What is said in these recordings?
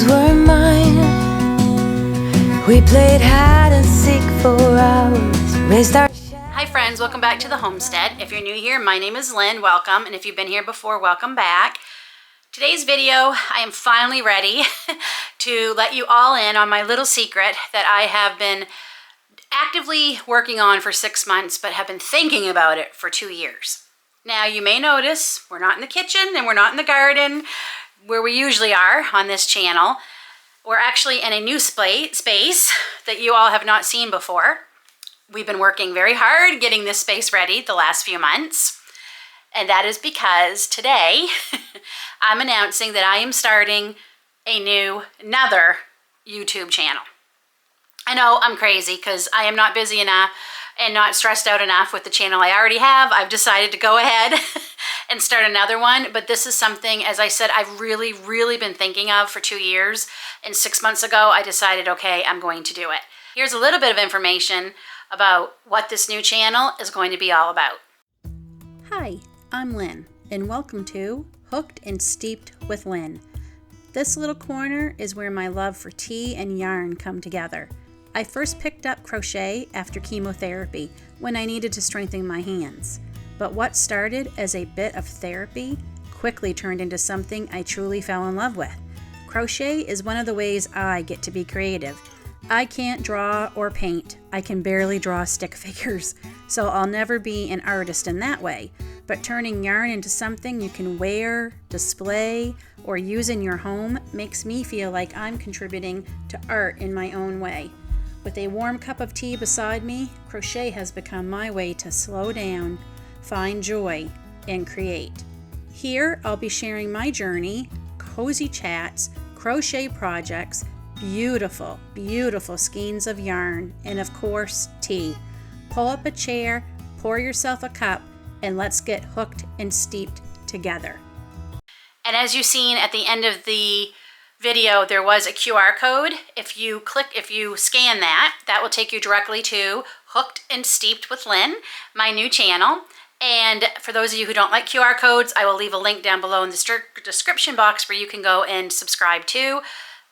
were mine. We played hide and seek for hours, raised our... Hi friends, welcome back to the homestead. If you're new here, my name is Lynn, welcome. And if you've been here before, welcome back. Today's video, I am finally ready to let you all in on my little secret that I have been actively working on for 6 months, but have been thinking about it for 2 years. Now you may notice we're not in the kitchen and we're not in the garden where we usually are on this channel. We're actually in a new space that you all have not seen before. We've been working very hard getting this space ready the last few months. And that is because today I'm announcing that I am starting another YouTube channel. I know I'm crazy because I am not busy enough and not stressed out enough with the channel I already have. I've decided to go ahead and start another one, but this is something, as I said, I've really been thinking of for 2 years, and 6 months ago I decided, okay, I'm going to do it. Here's a little bit of information about what this new channel is going to be all about. Hi, I'm Lynn, and welcome to Hooked and Steeped with Lynn. This little corner is where my love for tea and yarn come together. I first picked up crochet after chemotherapy when I needed to strengthen my hands. But what started as a bit of therapy quickly turned into something I truly fell in love with. Crochet is one of the ways I get to be creative. I can't draw or paint. I can barely draw stick figures, so I'll never be an artist in that way. But turning yarn into something you can wear, display, or use in your home makes me feel like I'm contributing to art in my own way. With a warm cup of tea beside me, crochet has become my way to slow down, find joy, and create. Here, I'll be sharing my journey, cozy chats, crochet projects, beautiful skeins of yarn, and of course, tea. Pull up a chair, pour yourself a cup, and let's get hooked and steeped together. And as you've seen at the end of the video, there was a QR code. If you scan that will take you directly to Hooked and Steeped with Lynn, my new channel. And for those of you who don't like QR codes, I will leave a link down below in the description box where you can go and subscribe to.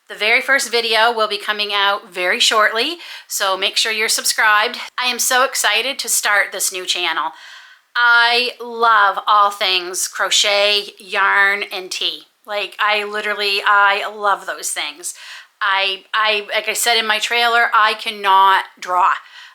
The very first video will be coming out very shortly, so make sure you're subscribed. I am so excited to start this new channel. I love all things crochet, yarn, and tea. Like, I love those things. Like I said in my trailer, I cannot draw.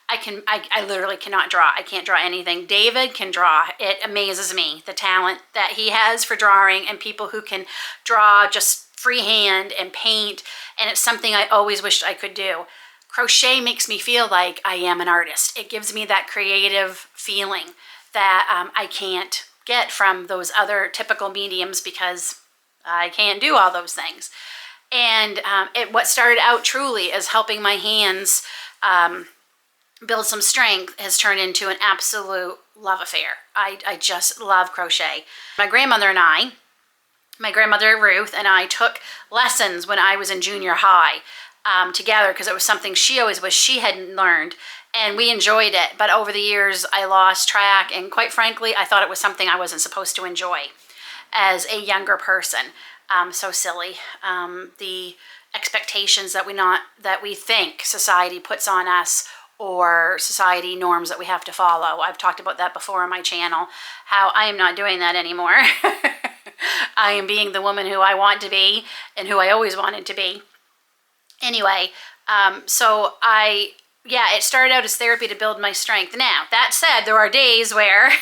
I literally cannot draw. I can't draw anything. David can draw. It amazes me, the talent that he has for drawing, and people who can draw just freehand and paint, and it's something I always wished I could do. Crochet makes me feel like I am an artist. It gives me that creative feeling that I can't get from those other typical mediums because I can't do all those things. And what started out truly as helping my hands build some strength has turned into an absolute love affair. I just love crochet. My grandmother Ruth and I took lessons when I was in junior high together because it was something she always wished she hadn't learned, and we enjoyed it. But over the years I lost track, and quite frankly I thought it was something I wasn't supposed to enjoy as a younger person. So silly. The expectations that we think society puts on us, or society norms that we have to follow. I've talked about that before on my channel, how I am not doing that anymore. I am being the woman who I want to be and who I always wanted to be. Anyway, it started out as therapy to build my strength. Now, that said, there are days where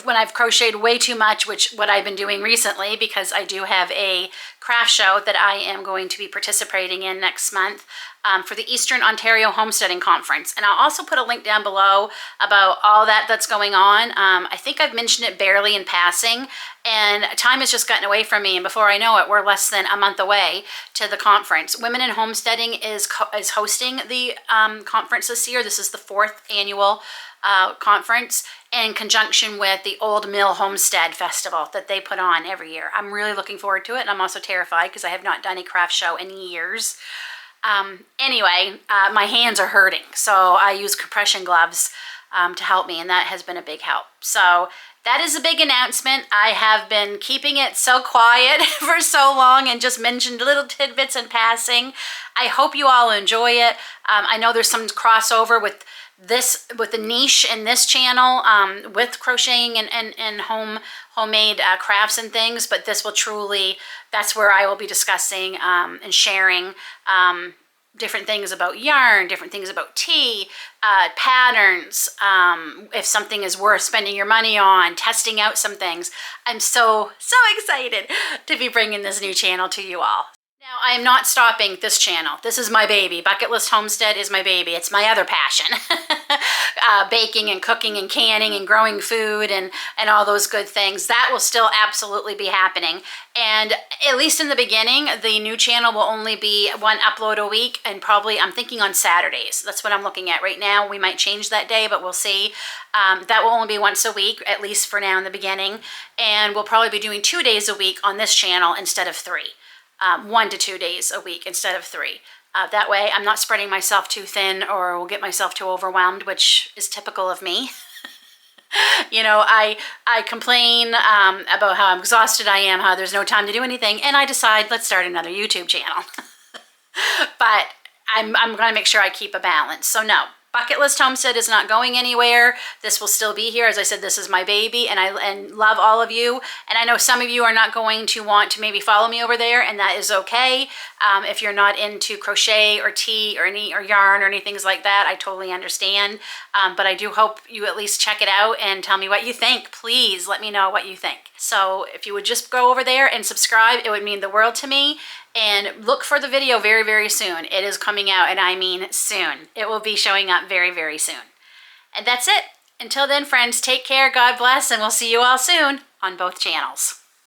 when I've crocheted way too much, what I've been doing recently, because I do have a craft show that I am going to be participating in next month for the Eastern Ontario Homesteading Conference. And I'll also put a link down below about all that's going on. I think I've mentioned it barely in passing, and time has just gotten away from me, and before I know it, we're less than a month away to the conference. Women in Homesteading is hosting the conference this year. This is the 4th annual conference, in conjunction with the Old Mill Homestead Festival that they put on every year. I'm really looking forward to it, and I'm also terrified because I have not done a craft show in years. Anyway, my hands are hurting, so I use compression gloves to help me, and that has been a big help. So that is a big announcement. I have been keeping it so quiet for so long and just mentioned little tidbits in passing. I hope you all enjoy it. I know there's some crossover with the niche in this channel with crocheting and homemade crafts and things, but this will truly, that's where I will be discussing and sharing different things about yarn, different things about tea, patterns, if something is worth spending your money on, testing out some things. I'm so excited to be bringing this new channel to you all. Now, I am not stopping this channel. This is my baby. Bucket List Homestead is my baby. It's my other passion. Baking and cooking and canning and growing food and all those good things. That will still absolutely be happening. And at least in the beginning, the new channel will only be one upload a week, and probably I'm thinking on Saturdays. That's what I'm looking at right now. We might change that day, but we'll see. That will only be once a week, at least for now in the beginning. And we'll probably be doing 2 days a week on this channel instead of 3. 1 to 2 days a week instead of 3. That way I'm not spreading myself too thin or will get myself too overwhelmed, which is typical of me. You know, I complain about how exhausted I am, how there's no time to do anything, and I decide let's start another YouTube channel. But I'm going to make sure I keep a balance. So no, Bucket List Homestead is not going anywhere. This will still be here. As I said, this is my baby, and I love all of you. And I know some of you are not going to want to maybe follow me over there, and that is okay. If you're not into crochet or tea or yarn or anything like that, I totally understand. But I do hope you at least check it out and tell me what you think. Please let me know what you think. So if you would just go over there and subscribe, it would mean the world to me. And look for the video very, very soon. It is coming out, and I mean soon. It will be showing up very, very soon. And that's it. Until then, friends, take care, God bless, and we'll see you all soon on both channels.